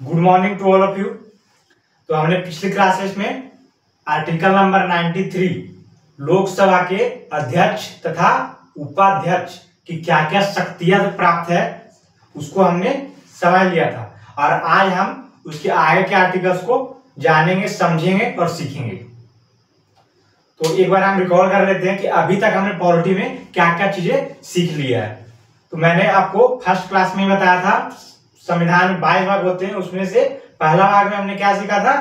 Good morning to all of you. तो हमने पिछली क्लासेस में आर्टिकल नंबर 93 लोकसभा के अध्यक्ष तथा उपाध्यक्ष की क्या क्या शक्तियां प्राप्त है उसको हमने समझ लिया था, और आज हम उसके आगे के आर्टिकल्स को जानेंगे, समझेंगे और सीखेंगे। तो एक बार हम रिकॉल कर लेते हैं कि अभी तक हमने पॉलिटी में क्या क्या चीजें सीख लिया है। तो मैंने आपको फर्स्ट क्लास में बताया था संविधान में 22 भाग होते हैं, उसमें से पहला भाग में हमने क्या सीखा था?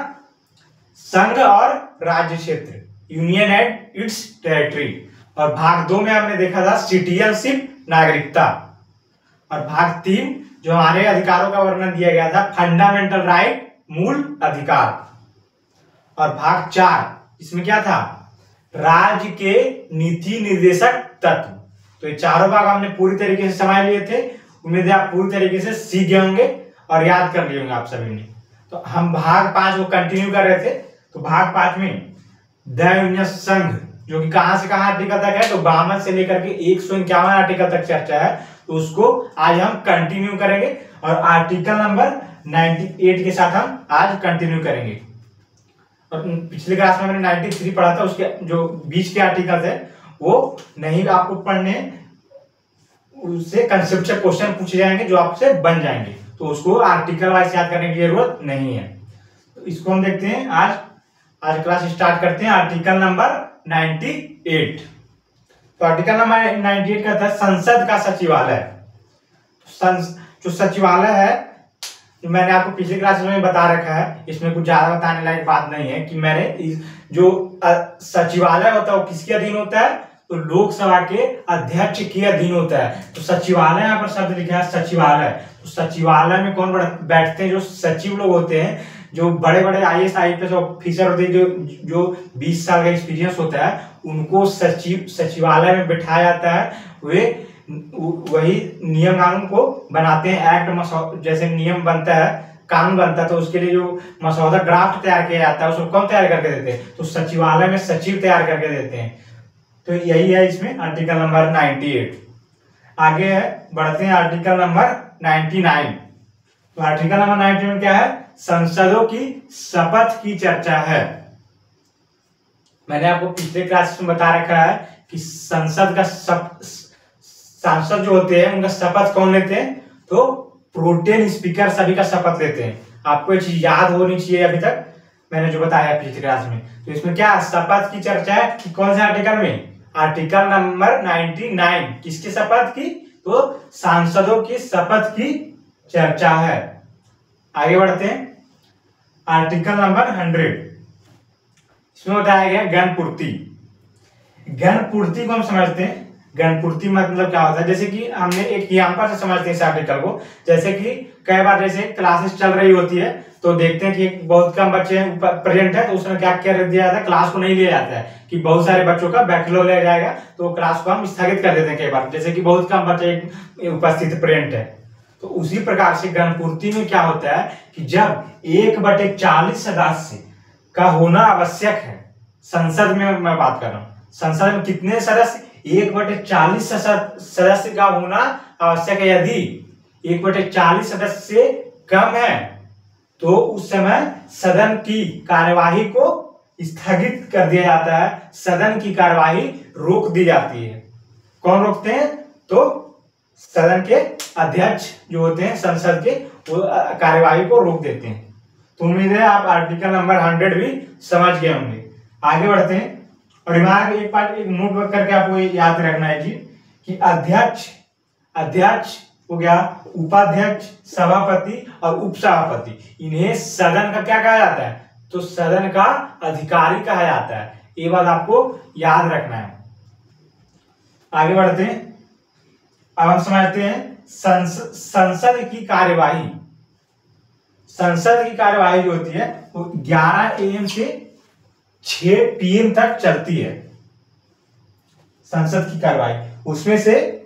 संघ और राज्य क्षेत्र, यूनियन एंड इट्स टेरिटरी। और भाग 2 में हमने देखा था सिटीजनशिप, नागरिकता। और भाग 3 जो हमारे अधिकारों का वर्णन दिया गया था, फंडामेंटल राइट, मूल अधिकार। और भाग 4 इसमें क्या था? राज्य के नीति निर्देशक तत्व। तो ये चारों भाग हमने पूरी तरीके से समझ लिए थे। उम्मीद है आप पूरी तरीके से सीख गए होंगे और याद कर लिए होंगे आप सभी ने। तो हम भाग 5 को कंटिन्यू कर रहे थे। तो भाग 5 में द यूनियन संघ, जो कि कहां से कहां आर्टिकल तक है, तो 52 से लेकर के 151 आर्टिकल तक चर्चा है, तो उसको आज हम कंटिन्यू करेंगे। और आर्टिकल नंबर 98 के साथ हम आज कंटिन्यू करेंगे। और पिछली क्लास में मैंने 93 पढ़ा था, उसके जो बीच के आर्टिकल थे वो नहीं आपको पढ़ने, उससे कंसेप्चुअल क्वेश्चन पूछे जाएंगे जो आपसे बन जाएंगे, तो उसको आर्टिकल वाइज याद करने की जरूरत नहीं है। तो इसको हम देखते हैं आज क्लास स्टार्ट करते हैं आर्टिकल नंबर 98। तो आर्टिकल नंबर 98 का था संसद का सचिवालय। जो सचिवालय है, मैंने आपको पिछली क्लास में बता रखा है, इसमें कुछ ज्यादा बताने लायक बात नहीं है कि मैंने जो सचिवालय होता है वो किसके अधीन होता है? तो लोकसभा के अध्यक्ष के अधीन होता है। तो सचिवालय, यहाँ पर शब्द लिखा है सचिवालय। तो सचिवालय में कौन बैठते हैं? जो सचिव लोग होते हैं, जो बड़े बड़े IAS IPS ऑफिसर होते हैं, जो 20 साल का एक्सपीरियंस होता है, उनको सचिवालय में बिठाया जाता है। वे वही नियम कानून को बनाते हैं। एक्ट जैसे नियम बनता है, कानून बनता है, तो उसके लिए जो मसौदा ड्राफ्ट तैयार किया जाता है उसको कौन तैयार करके देते हैं? तो सचिवालय में सचिव तैयार करके देते हैं। तो यही है इसमें आर्टिकल नंबर 98। आगे है, बढ़ते हैं आर्टिकल नंबर 99। तो आर्टिकल नंबर 99 में क्या है? संसदों की शपथ की चर्चा है। मैंने आपको पिछले क्लास में बता रखा है कि संसद का सांसद जो होते हैं उनका शपथ कौन लेते हैं? तो प्रोटेम स्पीकर सभी का शपथ लेते हैं। आपको ये चीज याद होनी चाहिए अभी तक मैंने जो बताया पिछली क्लास में। तो इसमें क्या शपथ की चर्चा है कि कौन से आर्टिकल में? Article number 99। किसकी शपथ की? तो सांसदों की शपथ की चर्चा है। आगे बढ़ते हैं आर्टिकल नंबर 100। इसमें बताया गया गणपूर्ति। गणपूर्ति को हम समझते हैं। गणपूर्ति मतलब क्या होता है? जैसे कि हमने एक एग्जांपल से समझते हैं इस आर्टिकल को। जैसे कि कई बार जैसे क्लासेस चल रही होती है तो देखते हैं कि बहुत कम बच्चे प्रेजेंट है, तो उसमें क्या कर दिया जाता है? क्लास को नहीं लिया जाता है कि बहुत सारे बच्चों का बैकलॉग लिया जाएगा, तो क्लास को हम स्थगित कर देते हैं कई बार, जैसे कि बहुत कम बच्चे उपस्थित प्रेजेंट है। तो उसी प्रकार से गणपूर्ति में क्या होता है कि जब 1/40 सदस्य का होना आवश्यक है, संसद में मैं बात कर रहा हूँ, संसद में कितने सदस्य? 1/40 सदस्य का होना आवश्यक है। यदि 1/40 सदस्य से कम है तो उस समय सदन की कार्यवाही को स्थगित कर दिया जाता है, सदन की कार्यवाही रोक दी जाती है। कौन रोकते हैं? तो सदन के अध्यक्ष जो होते हैं संसद के, वो कार्यवाही को रोक देते हैं। तो उम्मीद है आप आर्टिकल नंबर 100 भी समझ गए होंगे। आगे बढ़ते हैं, और एक नोट करके आपको याद रखना है जी कि अध्यक्ष हो गया, उपाध्यक्ष, सभापति और उपसभापति, इन्हें सदन का क्या कहा जाता है? तो सदन का अधिकारी कहा जाता है। ये बात आपको याद रखना है। आगे बढ़ते हैं, अब हम समझते हैं संसद की कार्यवाही। संसद की कार्यवाही जो होती है वो 11 AM से 6 PM तक चलती है। संसद की कार्यवाही, उसमें से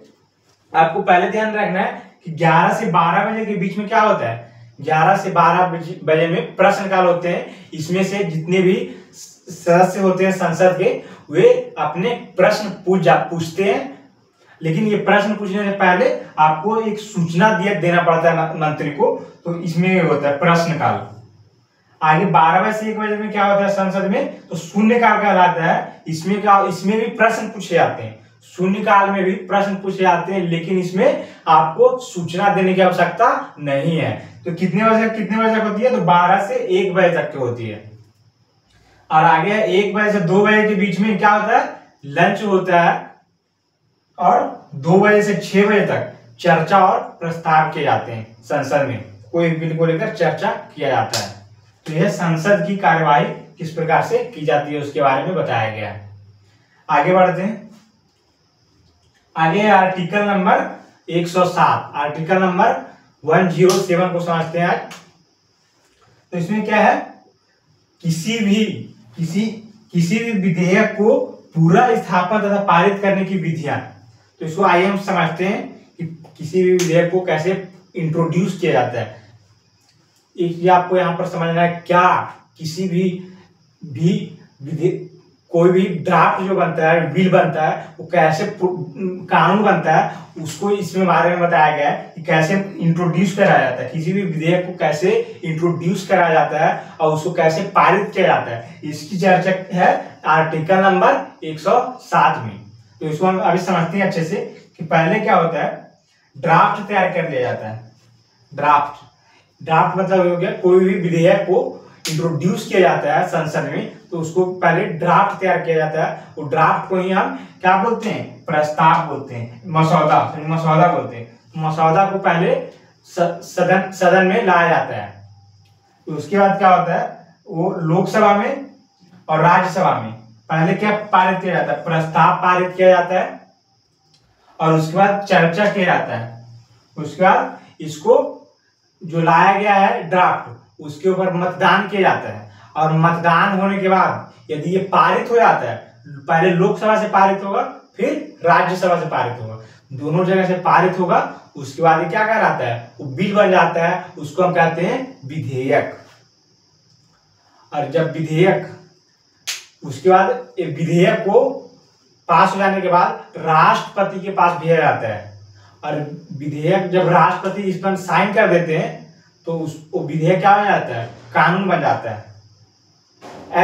आपको पहले ध्यान रखना है कि 11 से 12 बजे के बीच में क्या होता है? 11 से 12 बजे में प्रश्नकाल होते हैं। इसमें से जितने भी सदस्य होते हैं संसद के, वे अपने प्रश्न पूछते हैं लेकिन ये प्रश्न पूछने से पहले आपको एक सूचना देना पड़ता है मंत्री को, तो इसमें होता है प्रश्नकाल। आगे 12 से 1 बजे में क्या होता है संसद में, तो शून्यकाल कहलाता है। इसमें भी प्रश्न पूछे जाते हैं, शून्यकाल में भी प्रश्न पूछे जाते हैं, लेकिन इसमें आपको सूचना देने की आवश्यकता नहीं है। तो कितने बजे तक होती है, तो 12 से 1 बजे तक की होती है। और आगे 1 बजे से 2 बजे के बीच में क्या होता है, लंच होता है। और 2 बजे से 6 बजे तक चर्चा और प्रस्ताव किए जाते हैं। संसद में कोई बिल को लेकर चर्चा किया जाता है। तो यह संसद की कार्यवाही किस प्रकार से की जाती है उसके बारे में बताया गया है। आगे बढ़ते हैं। आगे आर्टिकल नंबर 107, आर्टिकल नंबर 107 को समझते हैं आज। तो इसमें क्या है, किसी भी विधेयक को पूरा स्थापन तथा पारित करने की विधियां। तो इसको आइए हम समझते हैं कि किसी भी विधेयक को कैसे इंट्रोड्यूस किया जाता है। एक आपको यहाँ पर समझना है, क्या किसी भी कोई भी ड्राफ्ट जो बनता है, बिल बनता है, वो कैसे कानून बनता है, उसको इसमें बारे में बताया गया है कि कैसे इंट्रोड्यूस कराया जाता है। किसी भी विधेयक को कैसे इंट्रोड्यूस कराया जाता है और उसको कैसे पारित किया जाता है, इसकी चर्चा है आर्टिकल नंबर 107 में। तो इसको हम अभी समझते हैं अच्छे से कि पहले क्या होता है, ड्राफ्ट तैयार कर लिया जाता है। ड्राफ्ट मतलब हो गया, कोई भी विधेयक को इंट्रोड्यूस किया जाता है संसद में, तो उसको पहले ड्राफ्ट तैयार किया जाता है। वो ड्राफ्ट को ही हम क्या बोलते हैं, प्रस्ताव बोलते हैं, मसौदा बोलते हैं। मसौदा को पहले सदन में लाया जाता है। तो उसके बाद क्या होता है, वो लोकसभा में और राज्यसभा में पहले क्या पारित किया जाता है, प्रस्ताव पारित किया जाता है। और उसके बाद चर्चा किया जाता है। उसके बाद इसको जो लाया गया है ड्राफ्ट, उसके ऊपर मतदान किया जाता है। और मतदान होने के बाद यदि ये पारित हो जाता है, पहले लोकसभा से पारित होगा, फिर राज्यसभा से पारित होगा, दोनों जगह से पारित होगा। उसके बाद ये क्या कहलाता है, वो बिल बन जाता है। उसको हम कहते हैं विधेयक। और जब उसके बाद विधेयक को पास हो जाने के बाद राष्ट्रपति के पास भेजा जाता है। और विधेयक जब राष्ट्रपति इस पर साइन कर देते हैं, तो वो विधेयक क्या बन जाता है, कानून बन जाता है,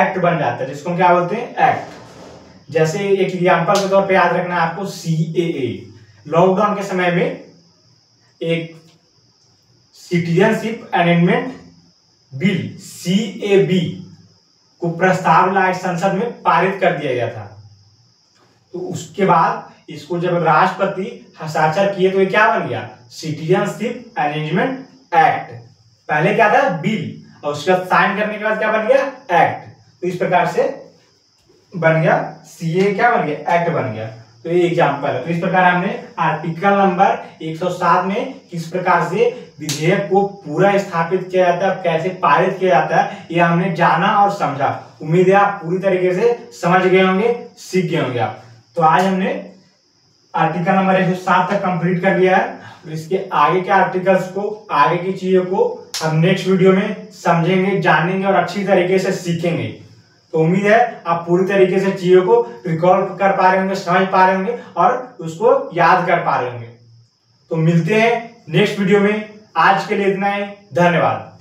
एक्ट बन जाता है, जिसको हम क्या बोलते हैं, एक्ट। जैसे एक एग्जांपल के तौर पे याद रखना है आपको, CAA। लॉकडाउन के समय में एक सिटीजनशिप अमेंडमेंट बिल CAB को प्रस्ताव लाए संसद में पारित कर दिया गया था। तो उसके बाद इसको जब राष्ट्रपति हस्ताक्षर किए, तो ये क्या बन गया, सिटीजनशिप अरेंजमेंट एक्ट। पहले क्या था, बिल, और उसके बाद साइन करने के बाद क्या बन गया, एक्ट। तो इस प्रकार से बन गया, CA क्या बन गया, एक्ट बन गया। तो ये एग्जांपल है। तो इस प्रकार हमने आर्टिकल नंबर 107 में किस प्रकार से विधेयक को पूरा स्थापित किया जाता है, कैसे पारित किया जाता है, ये हमने जाना और समझा। उम्मीद है आप पूरी तरीके से समझ गए होंगे, सीख गए होंगे आप। तो आज हमने आर्टिकल नंबर 107 तक कंप्लीट कर लिया है। और इसके आगे के आर्टिकल्स को, आगे की चीजों को हम नेक्स्ट वीडियो में समझेंगे, जानेंगे और अच्छी तरीके से सीखेंगे। तो उम्मीद है आप पूरी तरीके से चीजों को रिकॉल कर पा रहे होंगे, समझ पा रहे होंगे और उसको याद कर पा रहे होंगे। तो मिलते हैं नेक्स्ट वीडियो में। आज के लिए इतना ही, धन्यवाद।